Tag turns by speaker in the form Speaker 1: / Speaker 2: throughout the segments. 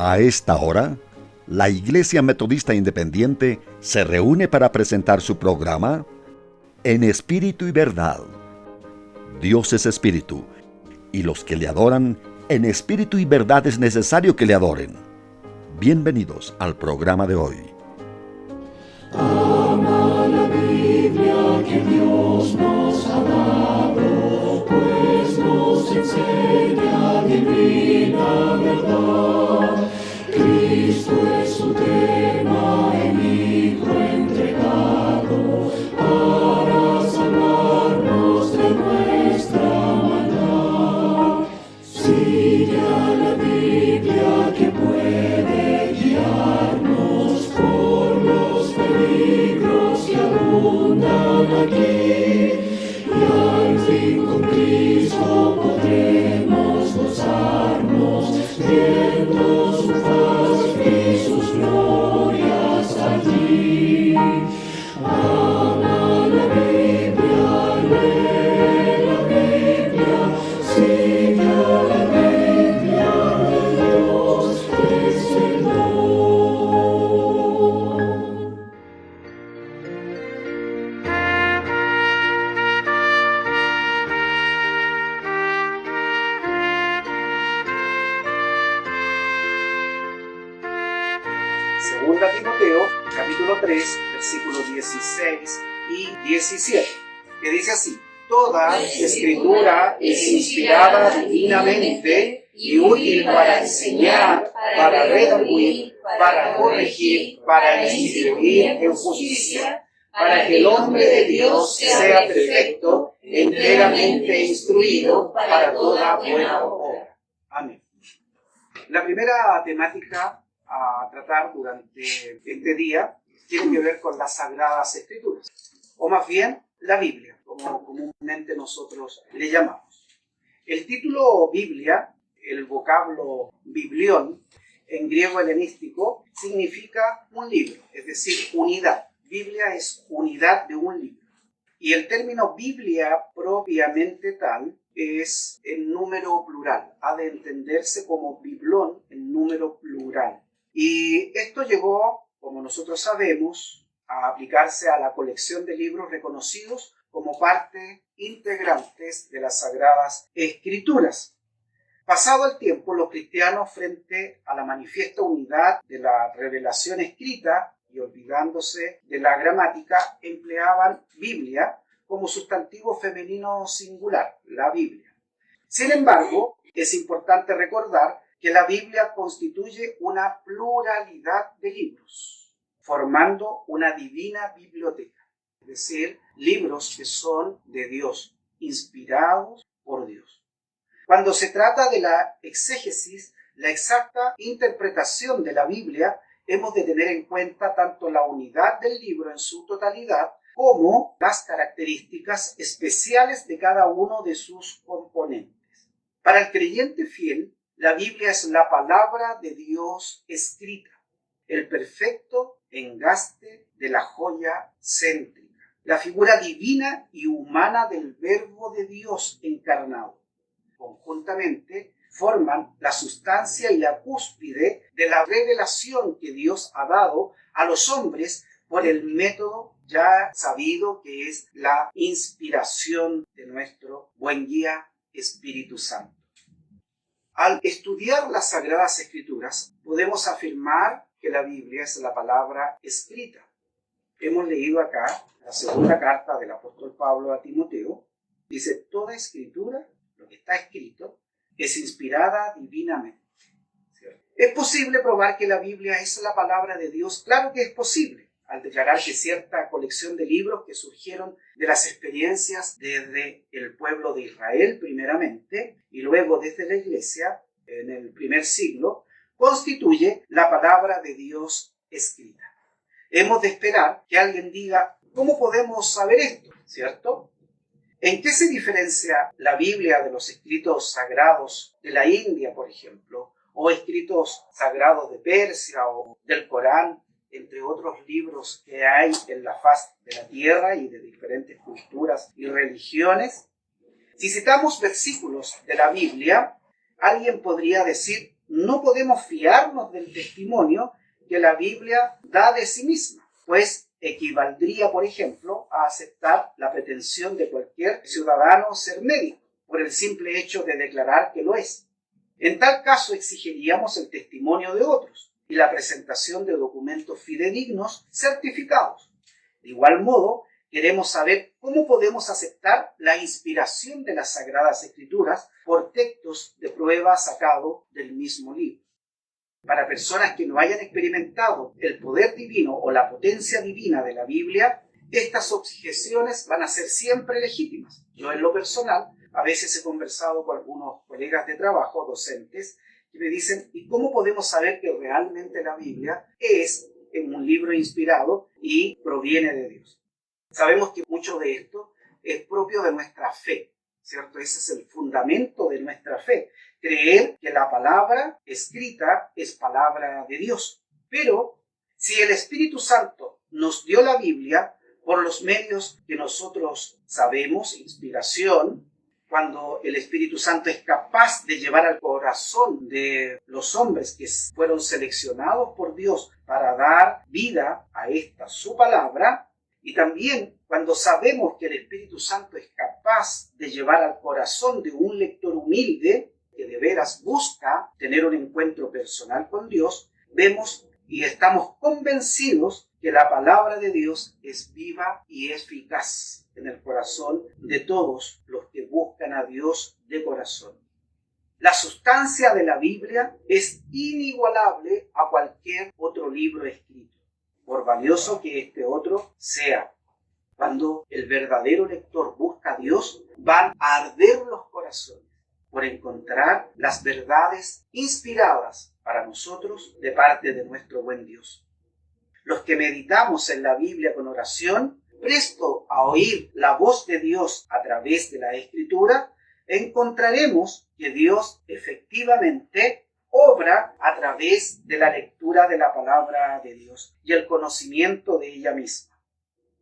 Speaker 1: A esta hora, la Iglesia Metodista Independiente se reúne para presentar su programa En Espíritu y Verdad. Dios es Espíritu, y los que le adoran en espíritu y verdad es necesario que le adoren. Bienvenidos al programa de hoy.
Speaker 2: Ama la Biblia que Dios nos ha dado, pues nos enseña divina verdad. Cristo es su tema, el Hijo entregado, para salvarnos de nuestra maldad. Sigue a la Biblia que puede guiarnos por los peligros que abundan aquí, y al fin con Cristo podremos gozarnos, viendo su faz y sus glorias allí. Ama la Biblia, lee la Biblia, sigue a la Biblia de Dios el Señor.
Speaker 3: Segunda Timoteo, capítulo 3, versículos 16 y 17, que dice así: Toda escritura es inspirada divinamente y útil para enseñar, para redarguir, para corregir, para instruir en justicia, para que el hombre de Dios sea perfecto, enteramente instruido para toda buena obra. Amén. La primera temática a tratar durante este día tiene que ver con las Sagradas Escrituras, o más bien la Biblia, como comúnmente nosotros le llamamos. El título Biblia, el vocablo biblión, en griego helenístico, significa un libro, es decir, unidad. Biblia es unidad de un libro. Y el término Biblia propiamente tal es en número plural, ha de entenderse como biblón en número plural. Y esto llegó, como nosotros sabemos, a aplicarse a la colección de libros reconocidos como parte integrantes de las Sagradas Escrituras. Pasado el tiempo, los cristianos, frente a la manifiesta unidad de la revelación escrita y olvidándose de la gramática, empleaban Biblia como sustantivo femenino singular, la Biblia. Sin embargo, es importante recordar que la Biblia constituye una pluralidad de libros, formando una divina biblioteca, es decir, libros que son de Dios, inspirados por Dios. Cuando se trata de la exégesis, la exacta interpretación de la Biblia, hemos de tener en cuenta tanto la unidad del libro en su totalidad como las características especiales de cada uno de sus componentes. Para el creyente fiel, la Biblia es la palabra de Dios escrita, el perfecto engaste de la joya céntrica, la figura divina y humana del Verbo de Dios encarnado. Conjuntamente forman la sustancia y la cúspide de la revelación que Dios ha dado a los hombres por el método ya sabido que es la inspiración de nuestro buen guía Espíritu Santo. Al estudiar las Sagradas Escrituras, podemos afirmar que la Biblia es la palabra escrita. Hemos leído acá la segunda carta del apóstol Pablo a Timoteo. Dice: toda escritura, lo que está escrito, es inspirada divinamente. ¿Cierto? ¿Es posible probar que la Biblia es la palabra de Dios? Claro que es posible, al declarar que cierta colección de libros que surgieron de las experiencias desde el pueblo de Israel primeramente y luego desde la Iglesia en el primer siglo, constituye la palabra de Dios escrita. Hemos de esperar que alguien diga: ¿cómo podemos saber esto? ¿Cierto? ¿En qué se diferencia la Biblia de los escritos sagrados de la India, por ejemplo, o escritos sagrados de Persia o del Corán, entre otros libros que hay en la faz de la tierra y de diferentes culturas y religiones? Si citamos versículos de la Biblia, alguien podría decir: no podemos fiarnos del testimonio que la Biblia da de sí misma, pues equivaldría, por ejemplo, a aceptar la pretensión de cualquier ciudadano ser médico, por el simple hecho de declarar que lo es. En tal caso exigiríamos el testimonio de otros y la presentación de documentos fidedignos certificados. De igual modo, queremos saber cómo podemos aceptar la inspiración de las Sagradas Escrituras por textos de prueba sacados del mismo libro. Para personas que no hayan experimentado el poder divino o la potencia divina de la Biblia, estas objeciones van a ser siempre legítimas. Yo, en lo personal, a veces he conversado con algunos colegas de trabajo, docentes, que me dicen: ¿y cómo podemos saber que realmente la Biblia es un libro inspirado y proviene de Dios? Sabemos que mucho de esto es propio de nuestra fe, ¿cierto? Ese es el fundamento de nuestra fe. Creer que la palabra escrita es palabra de Dios. Pero si el Espíritu Santo nos dio la Biblia por los medios que nosotros sabemos, inspiración, cuando el Espíritu Santo es capaz de llevar al corazón de los hombres que fueron seleccionados por Dios para dar vida a esta su palabra, y también cuando sabemos que el Espíritu Santo es capaz de llevar al corazón de un lector humilde que de veras busca tener un encuentro personal con Dios, vemos y estamos convencidos que la palabra de Dios es viva y eficaz en el corazón de todos los que buscan a Dios de corazón. La sustancia de la Biblia es inigualable a cualquier otro libro escrito, por valioso que este otro sea. Cuando el verdadero lector busca a Dios, van a arder los corazones por encontrar las verdades inspiradas para nosotros de parte de nuestro buen Dios. Los que meditamos en la Biblia con oración, presto a oír la voz de Dios a través de la Escritura, encontraremos que Dios efectivamente obra a través de la lectura de la palabra de Dios y el conocimiento de ella misma.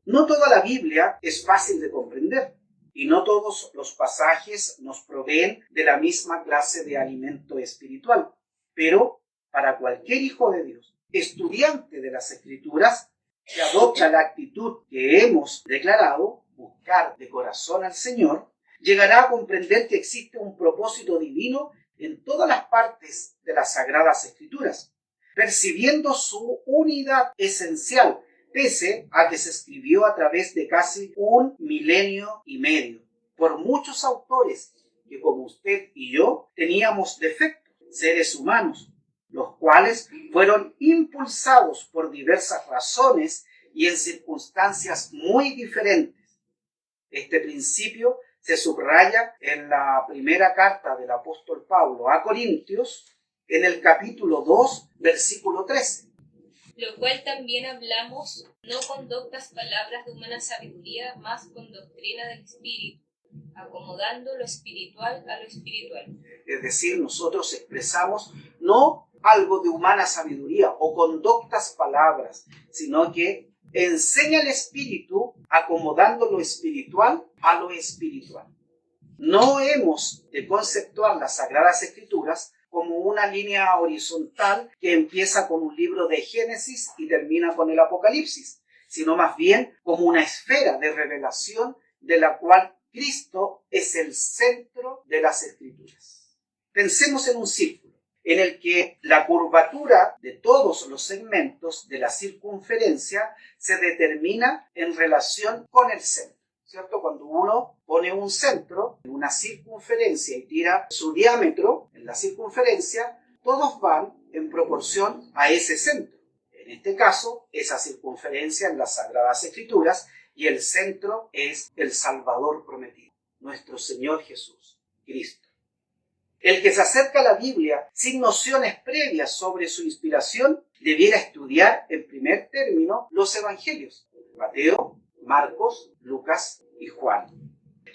Speaker 3: No toda la Biblia es fácil de comprender y no todos los pasajes nos proveen de la misma clase de alimento espiritual, pero para cualquier hijo de Dios, estudiante de las Escrituras, que adopta la actitud que hemos declarado, buscar de corazón al Señor, llegará a comprender que existe un propósito divino en todas las partes de las Sagradas Escrituras, percibiendo su unidad esencial, pese a que se escribió a través de casi 1,5 milenios por muchos autores que, como usted y yo, teníamos defectos, seres humanos, los cuales fueron impulsados por diversas razones y en circunstancias muy diferentes. Este principio se subraya en la primera carta del apóstol Pablo a Corintios, en el capítulo 2, versículo 13.
Speaker 4: Lo cual también hablamos, no con doctas palabras de humana sabiduría, mas con doctrina del Espíritu, acomodando lo espiritual a lo espiritual.
Speaker 3: Es decir, nosotros expresamos no algo de humana sabiduría o con doctas palabras, sino que enseña el Espíritu acomodando lo espiritual a lo espiritual. No hemos de conceptuar las Sagradas Escrituras como una línea horizontal que empieza con un libro de Génesis y termina con el Apocalipsis, sino más bien como una esfera de revelación de la cual Cristo es el centro de las Escrituras. Pensemos en un círculo en el que la curvatura de todos los segmentos de la circunferencia se determina en relación con el centro, ¿cierto? Cuando uno pone un centro en una circunferencia y tira su diámetro en la circunferencia, todos van en proporción a ese centro. En este caso, esa circunferencia en las Sagradas Escrituras, y el centro es el Salvador prometido, nuestro Señor Jesús, Cristo. El que se acerca a la Biblia sin nociones previas sobre su inspiración debiera estudiar en primer término los evangelios: Mateo, Marcos, Lucas y Juan.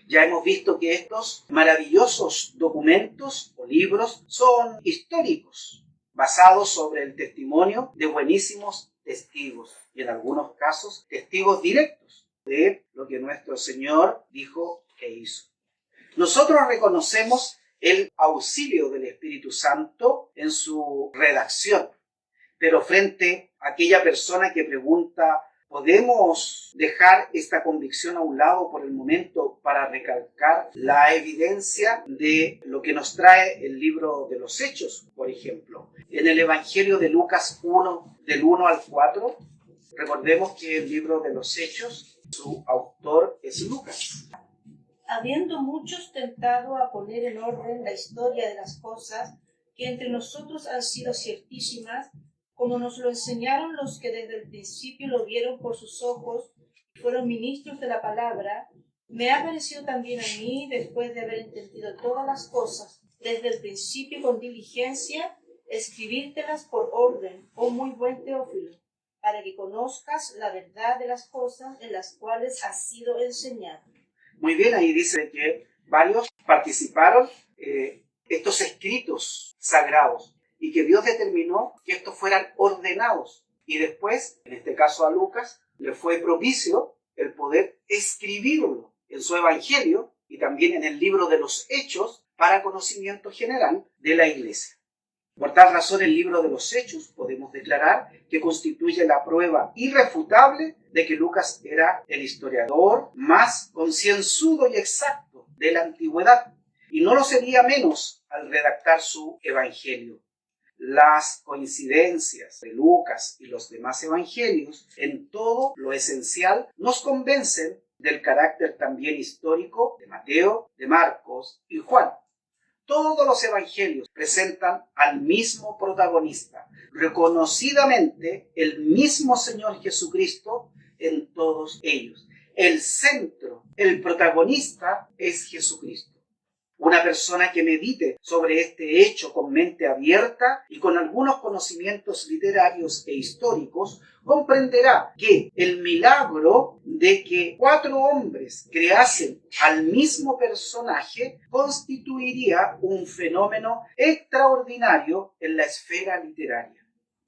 Speaker 3: Ya hemos visto que estos maravillosos documentos o libros son históricos, basados sobre el testimonio de buenísimos testigos y en algunos casos testigos directos de lo que nuestro Señor dijo e hizo. Nosotros reconocemos el auxilio del Espíritu Santo en su redacción. Pero frente a aquella persona que pregunta, ¿podemos dejar esta convicción a un lado por el momento para recalcar la evidencia de lo que nos trae el libro de los Hechos, por ejemplo? En el Evangelio de Lucas 1, del 1 al 4, recordemos que el libro de los Hechos, su autor es Lucas.
Speaker 5: Habiendo muchos tentado a poner en orden la historia de las cosas que entre nosotros han sido ciertísimas, como nos lo enseñaron los que desde el principio lo vieron por sus ojos y fueron ministros de la palabra, me ha parecido también a mí, después de haber entendido todas las cosas, desde el principio con diligencia, escribírtelas por orden, oh muy buen Teófilo, para que conozcas la verdad de las cosas en las cuales has sido enseñado.
Speaker 3: Muy bien, ahí dice que varios participaron estos escritos sagrados y que Dios determinó que estos fueran ordenados. Y después, en este caso a Lucas, le fue propicio el poder escribirlo en su Evangelio y también en el libro de los Hechos para conocimiento general de la Iglesia. Por tal razón, el libro de los Hechos podemos declarar que constituye la prueba irrefutable de que Lucas era el historiador más concienzudo y exacto de la antigüedad, y no lo sería menos al redactar su Evangelio. Las coincidencias de Lucas y los demás evangelios en todo lo esencial nos convencen del carácter también histórico de Mateo, de Marcos y Juan. Todos los evangelios presentan al mismo protagonista, reconocidamente el mismo Señor Jesucristo en todos ellos. El centro, el protagonista es Jesucristo. Una persona que medite sobre este hecho con mente abierta y con algunos conocimientos literarios e históricos, comprenderá que el milagro de que 4 hombres creasen al mismo personaje constituiría un fenómeno extraordinario en la esfera literaria.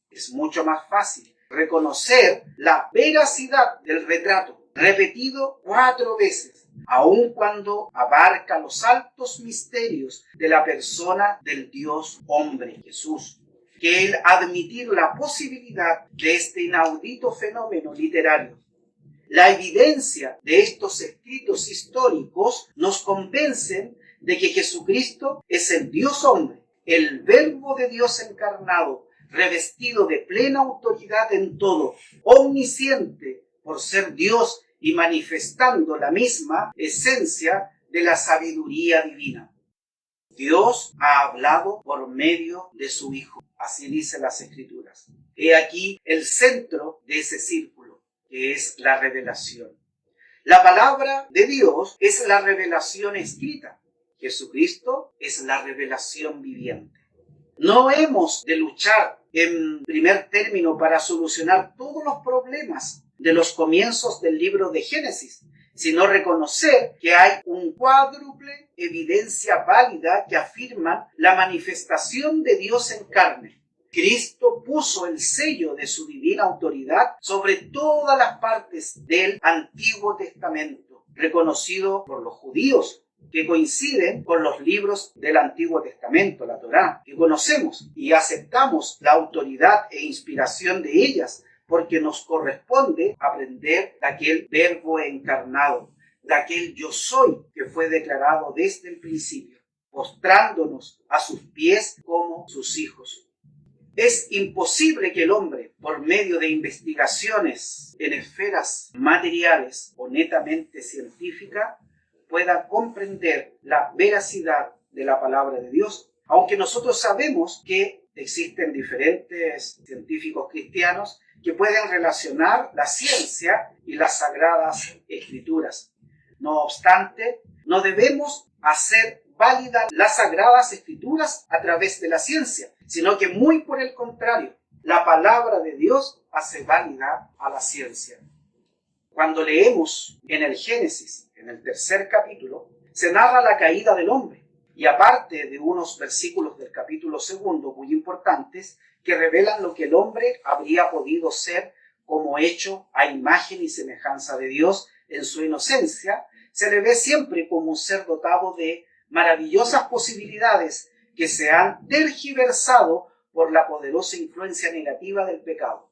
Speaker 3: Es mucho más fácil reconocer la veracidad del retrato, repetido 4 veces, aun cuando abarca los altos misterios de la persona del Dios hombre, Jesús, que el admitir la posibilidad de este inaudito fenómeno literario. La evidencia de estos escritos históricos nos convencen de que Jesucristo es el Dios hombre, el Verbo de Dios encarnado, revestido de plena autoridad en todo, omnisciente por ser Dios y manifestando la misma esencia de la sabiduría divina. Dios ha hablado por medio de su Hijo, así dicen las Escrituras. He aquí el centro de ese círculo, que es la revelación. La palabra de Dios es la revelación escrita. Jesucristo es la revelación viviente. No hemos de luchar en primer término para solucionar todos los problemas de los comienzos del libro de Génesis, sino reconocer que hay un cuádruple evidencia válida que afirman la manifestación de Dios en carne. Cristo puso el sello de su divina autoridad sobre todas las partes del Antiguo Testamento, reconocido por los judíos, que coinciden con los libros del Antiguo Testamento, la Torá, que conocemos y aceptamos la autoridad e inspiración de ellas, porque nos corresponde aprender de aquel Verbo encarnado, de aquel yo soy que fue declarado desde el principio, postrándonos a sus pies como sus hijos. Es imposible que el hombre, por medio de investigaciones en esferas materiales o netamente científicas, pueda comprender la veracidad de la palabra de Dios, aunque nosotros sabemos que existen diferentes científicos cristianos que pueden relacionar la ciencia y las sagradas escrituras. No obstante, no debemos hacer válidas las sagradas escrituras a través de la ciencia, sino que muy por el contrario, la palabra de Dios hace válida a la ciencia. Cuando leemos en el Génesis, en el 3er capítulo, se narra la caída del hombre, y aparte de unos versículos del capítulo 2 muy importantes que revelan lo que el hombre habría podido ser como hecho a imagen y semejanza de Dios en su inocencia, se le ve siempre como un ser dotado de maravillosas posibilidades que se han tergiversado por la poderosa influencia negativa del pecado.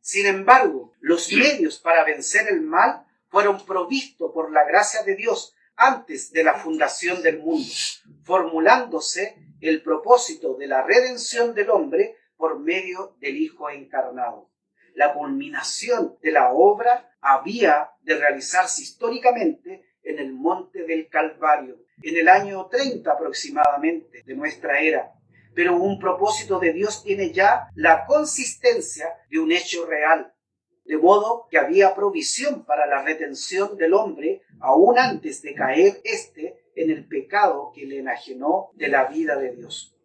Speaker 3: Sin embargo, los medios para vencer el mal fueron provistos por la gracia de Dios antes de la fundación del mundo, formulándose el propósito de la redención del hombre por medio del Hijo encarnado. La culminación de la obra había de realizarse históricamente en el monte del Calvario, en el año 30 aproximadamente de nuestra era. Pero un propósito de Dios tiene ya la consistencia de un hecho real, de modo que había provisión para la retención del hombre aún antes de caer en el pecado que le enajenó de la vida de Dios.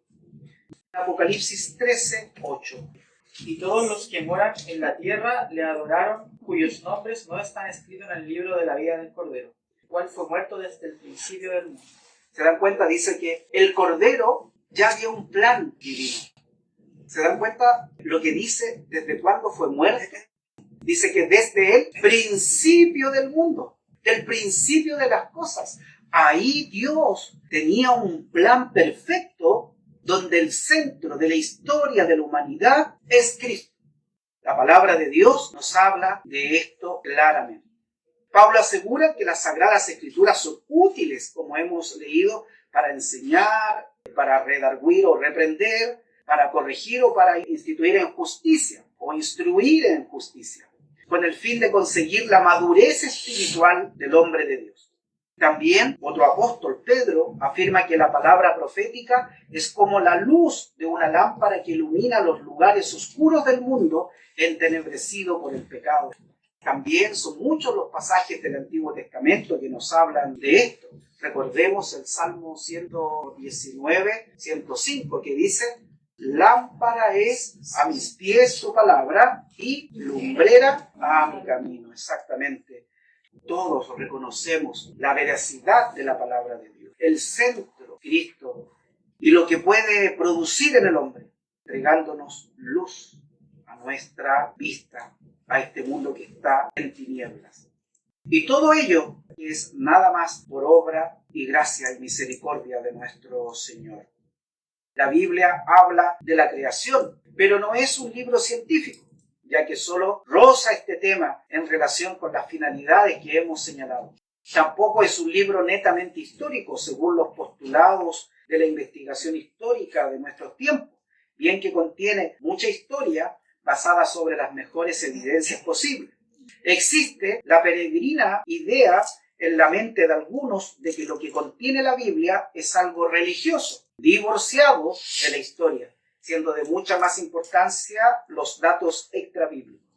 Speaker 3: Apocalipsis 13:8.
Speaker 6: Y todos los que moran en la tierra le adoraron, cuyos nombres no están escritos en el libro de la vida del Cordero, el cual fue muerto desde el principio del mundo.
Speaker 3: ¿Se dan cuenta? Dice que el Cordero ya había un plan divino. ¿Se dan cuenta lo que dice desde cuándo fue muerto? Dice que desde el principio del mundo, del principio de las cosas. Ahí Dios tenía un plan perfecto donde el centro de la historia de la humanidad es Cristo. La palabra de Dios nos habla de esto claramente. Pablo asegura que las Sagradas Escrituras son útiles, como hemos leído, para enseñar, para redarguir o reprender, para corregir o para instituir en justicia o instruir en justicia, con el fin de conseguir la madurez espiritual del hombre de Dios. También otro apóstol, Pedro, afirma que la palabra profética es como la luz de una lámpara que ilumina los lugares oscuros del mundo entenebrecido por el pecado. También son muchos los pasajes del Antiguo Testamento que nos hablan de esto. Recordemos el Salmo 119, 105, que dice: lámpara es a mis pies tu palabra y lumbrera a mi camino. Exactamente. Todos reconocemos la veracidad de la palabra de Dios, el centro, Cristo, y lo que puede producir en el hombre, entregándonos luz a nuestra vista, a este mundo que está en tinieblas. Y todo ello es nada más por obra y gracia y misericordia de nuestro Señor. La Biblia habla de la creación, pero no es un libro científico, ya que solo roza este tema en relación con las finalidades que hemos señalado. Tampoco es un libro netamente histórico, según los postulados de la investigación histórica de nuestros tiempos, bien que contiene mucha historia basada sobre las mejores evidencias posibles. Existe la peregrina idea en la mente de algunos de que lo que contiene la Biblia es algo religioso, divorciado de la historia, siendo de mucha más importancia los datos extrabíblicos.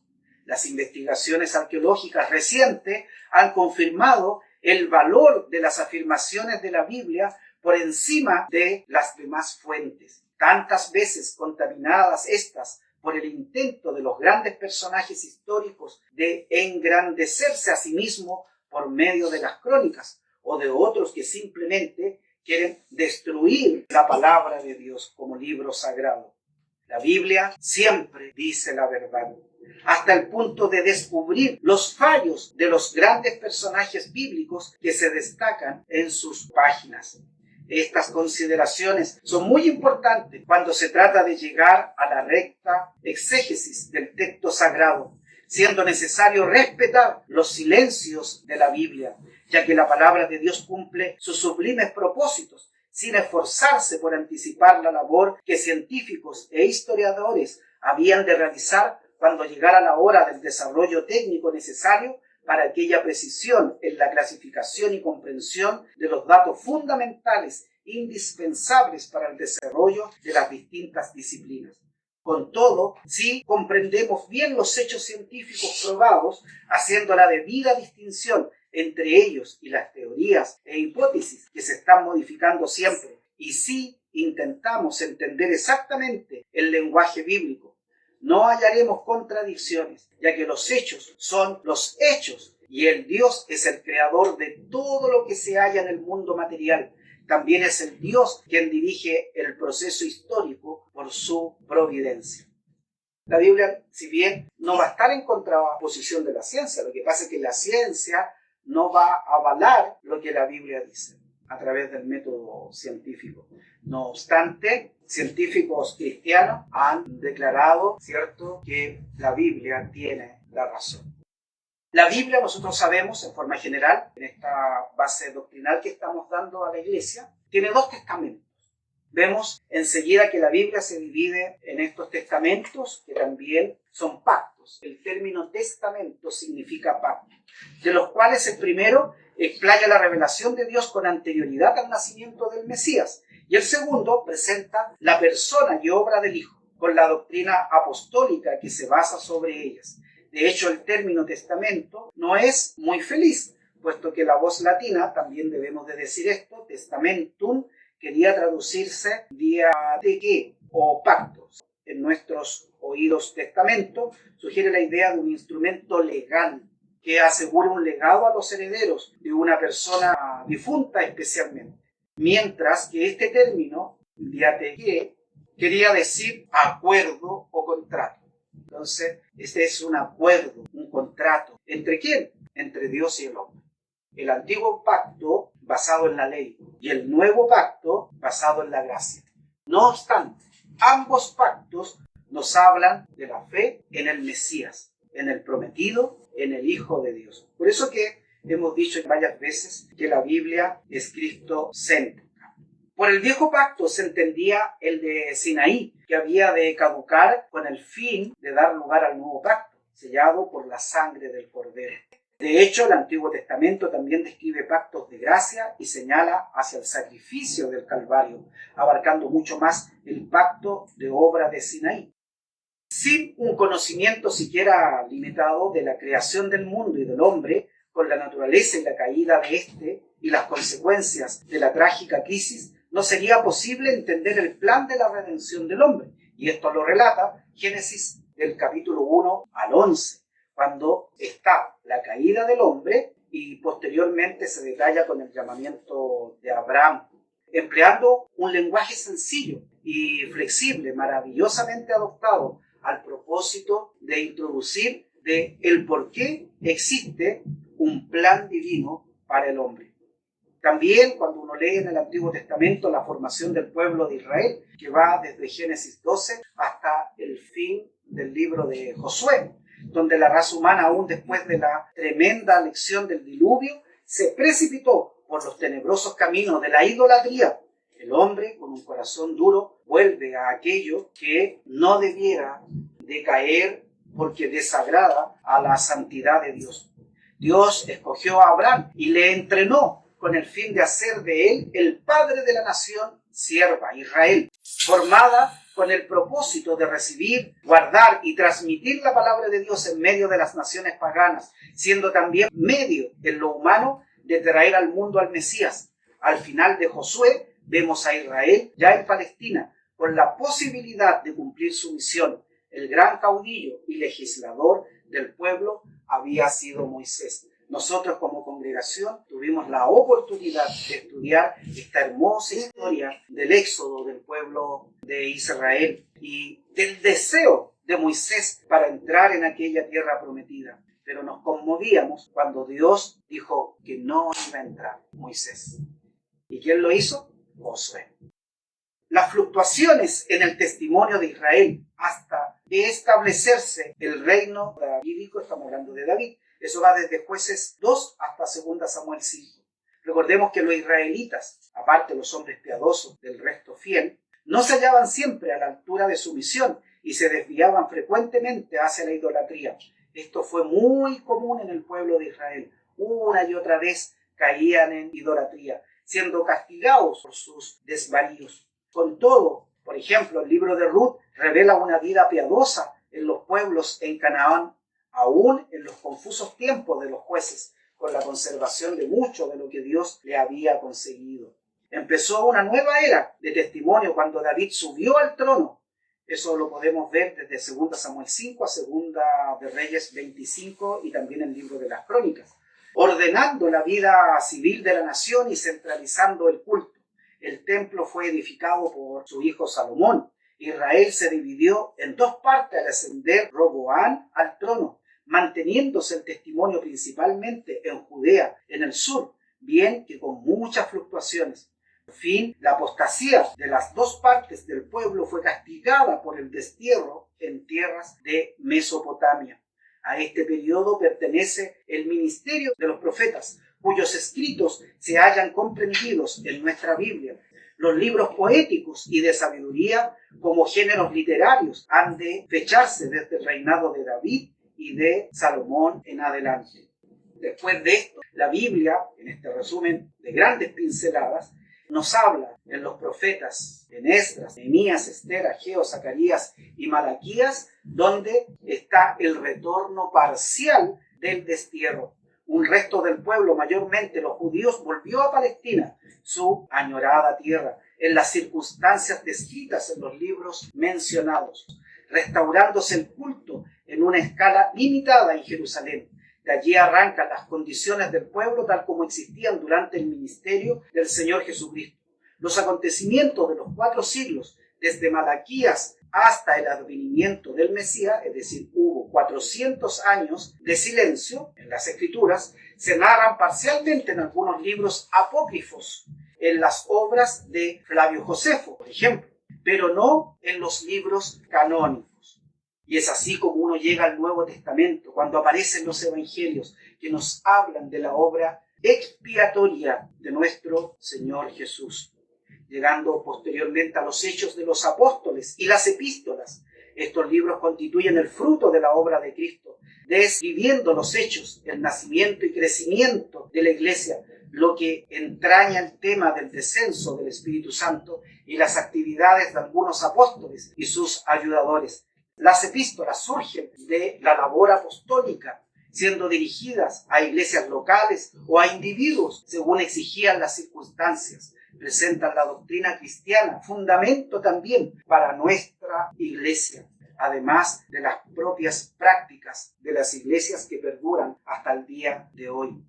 Speaker 3: Las investigaciones arqueológicas recientes han confirmado el valor de las afirmaciones de la Biblia por encima de las demás fuentes, tantas veces contaminadas estas por el intento de los grandes personajes históricos de engrandecerse a sí mismos por medio de las crónicas, o de otros que simplemente quieren destruir la palabra de Dios como libro sagrado. La Biblia siempre dice la verdad, hasta el punto de descubrir los fallos de los grandes personajes bíblicos que se destacan en sus páginas. Estas consideraciones son muy importantes cuando se trata de llegar a la recta exégesis del texto sagrado, siendo necesario respetar los silencios de la Biblia, ya que la palabra de Dios cumple sus sublimes propósitos, sin esforzarse por anticipar la labor que científicos e historiadores habían de realizar cuando llegara la hora del desarrollo técnico necesario para aquella precisión en la clasificación y comprensión de los datos fundamentales indispensables para el desarrollo de las distintas disciplinas. Con todo, si comprendemos bien los hechos científicos probados, haciendo la debida distinción entre ellos y las teorías e hipótesis que se están modificando siempre, y si intentamos entender exactamente el lenguaje bíblico, no hallaremos contradicciones, ya que los hechos son los hechos y el Dios es el creador de todo lo que se halla en el mundo material. También es el Dios quien dirige el proceso histórico por su providencia. La Biblia, si bien no va a estar en contraposición de la ciencia, lo que pasa es que la ciencia no va a avalar lo que la Biblia dice. a través del método científico. No obstante, científicos cristianos han declarado, ¿cierto?, que la Biblia tiene la razón. La Biblia, nosotros sabemos en forma general, en esta base doctrinal que estamos dando a la iglesia, tiene 2 testamentos. Vemos enseguida que la Biblia se divide en estos testamentos, que también son pactos. El término testamento significa pacto, de los cuales el primero explaya la revelación de Dios con anterioridad al nacimiento del Mesías, y el segundo presenta la persona y obra del Hijo, con la doctrina apostólica que se basa sobre ellas. De hecho, el término testamento no es muy feliz, puesto que la voz latina, también debemos de decir esto, testamentum, quería traducirse diateque o pactos. En nuestros oídos, testamento sugiere la idea de un instrumento legal que asegura un legado a los herederos de una persona difunta especialmente. Mientras que este término, diateque, quería decir acuerdo o contrato. Entonces, este es un acuerdo, un contrato. ¿Entre quién? Entre Dios y el hombre. El antiguo pacto basado en la ley y el nuevo pacto basado en la gracia. No obstante, ambos pactos nos hablan de la fe en el Mesías, en el prometido, en el Hijo de Dios. Por eso que hemos dicho varias veces que la Biblia es cristocéntrica. Por el viejo pacto se entendía el de Sinaí, que había de caducar con el fin de dar lugar al nuevo pacto, sellado por la sangre del Cordero. De hecho, el Antiguo Testamento también describe pactos de gracia y señala hacia el sacrificio del Calvario, abarcando mucho más el pacto de obra de Sinaí. Sin un conocimiento siquiera limitado de la creación del mundo y del hombre, con la naturaleza y la caída de éste y las consecuencias de la trágica crisis, no sería posible entender el plan de la redención del hombre. Y esto lo relata Génesis del capítulo 1 al 11, cuando está la caída del hombre y posteriormente se detalla con el llamamiento de Abraham, empleando un lenguaje sencillo y flexible, maravillosamente adoptado al propósito de introducir el por qué existe un plan divino para el hombre. También cuando uno lee en el Antiguo Testamento la formación del pueblo de Israel, que va desde Génesis 12 hasta el fin del libro de Josué, donde la raza humana, aún después de la tremenda lección del diluvio, se precipitó por los tenebrosos caminos de la idolatría. El hombre, con un corazón duro, vuelve a aquello que no debiera de caer porque desagrada a la santidad de Dios. Dios escogió a Abraham y le entrenó con el fin de hacer de él el padre de la nación sierva, Israel, formada con el propósito de recibir, guardar y transmitir la palabra de Dios en medio de las naciones paganas, siendo también medio en lo humano de traer al mundo al Mesías. Al final de Josué vemos a Israel ya en Palestina, con la posibilidad de cumplir su misión. El gran caudillo y legislador del pueblo había sido Moisés. Nosotros como congregación tuvimos la oportunidad de estudiar esta hermosa historia del éxodo del pueblo de Israel y del deseo de Moisés para entrar en aquella tierra prometida. Pero nos conmovíamos cuando Dios dijo que no iba a entrar Moisés. ¿Y quién lo hizo? Josué. Las fluctuaciones en el testimonio de Israel hasta establecerse el reino davídico, estamos hablando de David. Eso va desde Jueces 2 hasta 2 Samuel 5. Recordemos que los israelitas, aparte los hombres piadosos del resto fiel, no se hallaban siempre a la altura de su misión y se desviaban frecuentemente hacia la idolatría. Esto fue muy común en el pueblo de Israel. Una y otra vez caían en idolatría, siendo castigados por sus desvaríos. Con todo, por ejemplo, el libro de Ruth revela una vida piadosa en los pueblos en Canaán, aún en los confusos tiempos de los jueces, con la conservación de mucho de lo que Dios le había conseguido. Empezó una nueva era de testimonio cuando David subió al trono. Eso lo podemos ver desde 2 Samuel 5 a 2 de Reyes 25 y también el libro de las Crónicas, ordenando la vida civil de la nación y centralizando el culto. El templo fue edificado por su hijo Salomón. Israel se dividió en 2 partes al ascender Roboam al trono, manteniéndose el testimonio principalmente en Judea, en el sur, bien que con muchas fluctuaciones. Por fin, la apostasía de las dos partes del pueblo fue castigada por el destierro en tierras de Mesopotamia. A este periodo pertenece el ministerio de los profetas, cuyos escritos se hallan comprendidos en nuestra Biblia. Los libros poéticos y de sabiduría como géneros literarios han de fecharse desde el reinado de David y de Salomón en adelante. Después de esto, la Biblia, en este resumen de grandes pinceladas, nos habla en los profetas, en Esdras, Nehemías, Esther, Ageo, Zacarías y Malaquías, donde está el retorno parcial del destierro. Un resto del pueblo, mayormente los judíos, volvió a Palestina, su añorada tierra, en las circunstancias descritas en los libros mencionados, restaurándose el culto en una escala limitada en Jerusalén. De allí arrancan las condiciones del pueblo tal como existían durante el ministerio del Señor Jesucristo. Los acontecimientos de los 4 siglos, desde Malaquías hasta el advenimiento del Mesías, es decir, hubo 400 años de silencio en las Escrituras, se narran parcialmente en algunos libros apócrifos, en las obras de Flavio Josefo, por ejemplo, pero no en los libros canónicos. Y es así como uno llega al Nuevo Testamento, cuando aparecen los evangelios que nos hablan de la obra expiatoria de nuestro Señor Jesús, llegando posteriormente a los Hechos de los Apóstoles y las Epístolas. Estos libros constituyen el fruto de la obra de Cristo, describiendo los hechos, el nacimiento y crecimiento de la Iglesia, lo que entraña el tema del descenso del Espíritu Santo y las actividades de algunos apóstoles y sus ayudadores. Las epístolas surgen de la labor apostólica, siendo dirigidas a iglesias locales o a individuos, según exigían las circunstancias. Presentan la doctrina cristiana, fundamento también para nuestra iglesia, además de las propias prácticas de las iglesias que perduran hasta el día de hoy.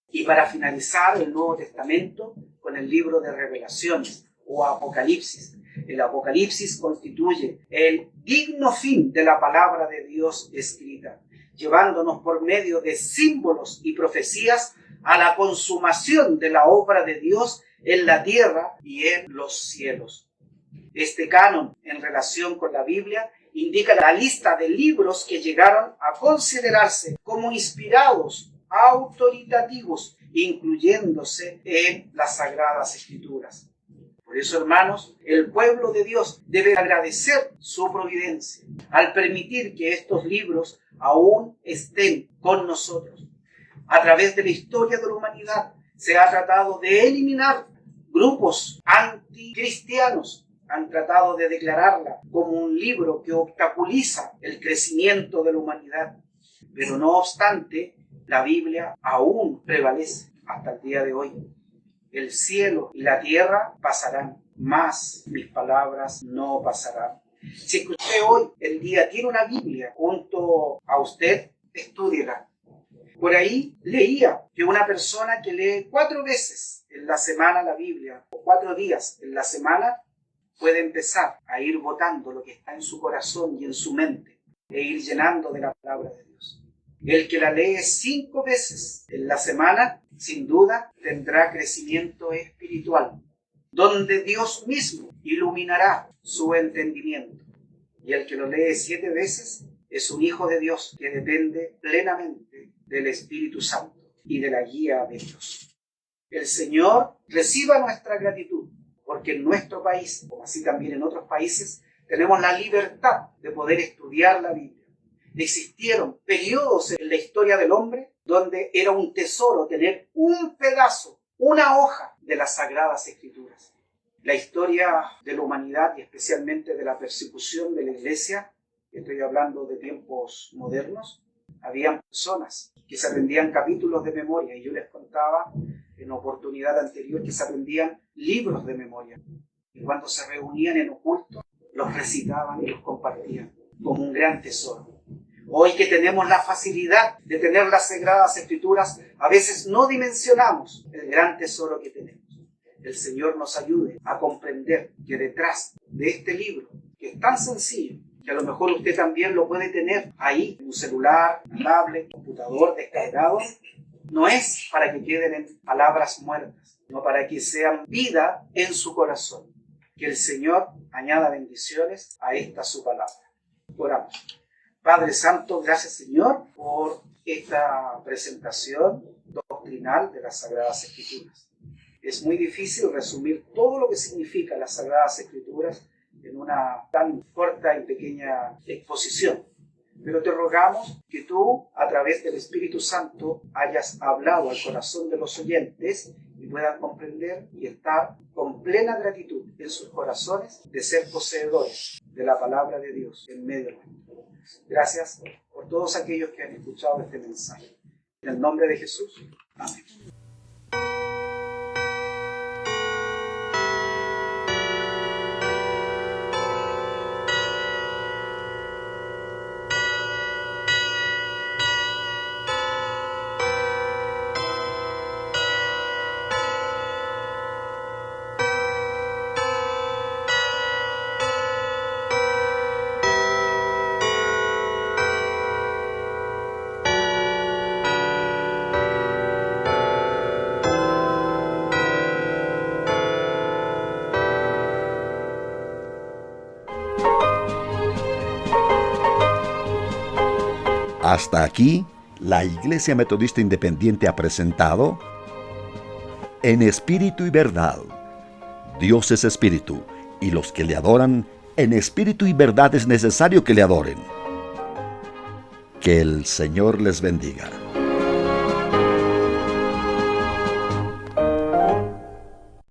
Speaker 3: Y para finalizar el Nuevo Testamento con el libro de Revelaciones o Apocalipsis. El Apocalipsis constituye el digno fin de la palabra de Dios escrita, llevándonos por medio de símbolos y profecías a la consumación de la obra de Dios en la tierra y en los cielos. Este canon, en relación con la Biblia, indica la lista de libros que llegaron a considerarse como inspirados, autoritativos, incluyéndose en las Sagradas Escrituras. Por eso, hermanos, el pueblo de Dios debe agradecer su providencia al permitir que estos libros aún estén con nosotros. A través de la historia de la humanidad se ha tratado de eliminar grupos anticristianos, han tratado de declararla como un libro que obstaculiza el crecimiento de la humanidad. Pero no obstante, la Biblia aún prevalece hasta el día de hoy. El cielo y la tierra pasarán, mas mis palabras no pasarán. Si es que usted hoy, el día, tiene una Biblia junto a usted, estúdiela. Por ahí leía que una persona que lee 4 veces en la semana la Biblia, o 4 días en la semana, puede empezar a ir botando lo que está en su corazón y en su mente, e ir llenando de la palabra de Dios. El que la lee 5 veces en la semana, sin duda, tendrá crecimiento espiritual, donde Dios mismo iluminará su entendimiento. Y el que lo lee 7 veces es un hijo de Dios que depende plenamente del Espíritu Santo y de la guía de Dios. El Señor reciba nuestra gratitud, porque en nuestro país, como así también en otros países, tenemos la libertad de poder estudiar la Biblia. Existieron periodos en la historia del hombre donde era un tesoro tener un pedazo, una hoja de las Sagradas Escrituras. La historia de la humanidad y especialmente de la persecución de la Iglesia, estoy hablando de tiempos modernos, habían personas que se aprendían capítulos de memoria, y yo les contaba en oportunidad anterior que se aprendían libros de memoria. Y cuando se reunían en oculto, los recitaban y los compartían como un gran tesoro. Hoy que tenemos la facilidad de tener las Sagradas Escrituras, a veces no dimensionamos el gran tesoro que tenemos. El Señor nos ayude a comprender que detrás de este libro, que es tan sencillo, que a lo mejor usted también lo puede tener ahí, en un celular, un tablet, computador descargado, no es para que queden en palabras muertas, sino para que sean vida en su corazón. Que el Señor añada bendiciones a esta su palabra. Oramos. Padre Santo, gracias Señor por esta presentación doctrinal de las Sagradas Escrituras. Es muy difícil resumir todo lo que significa las Sagradas Escrituras en una tan corta y pequeña exposición. Pero te rogamos que tú, a través del Espíritu Santo, hayas hablado al corazón de los oyentes y puedan comprender y estar con plena gratitud en sus corazones de ser poseedores de la palabra de Dios en medio nuestro. Gracias por todos aquellos que han escuchado este mensaje. En el nombre de Jesús. Amén.
Speaker 1: Hasta aquí, la Iglesia Metodista Independiente ha presentado En Espíritu y Verdad. Dios es Espíritu, y los que le adoran, en espíritu y verdad es necesario que le adoren. Que el Señor les bendiga.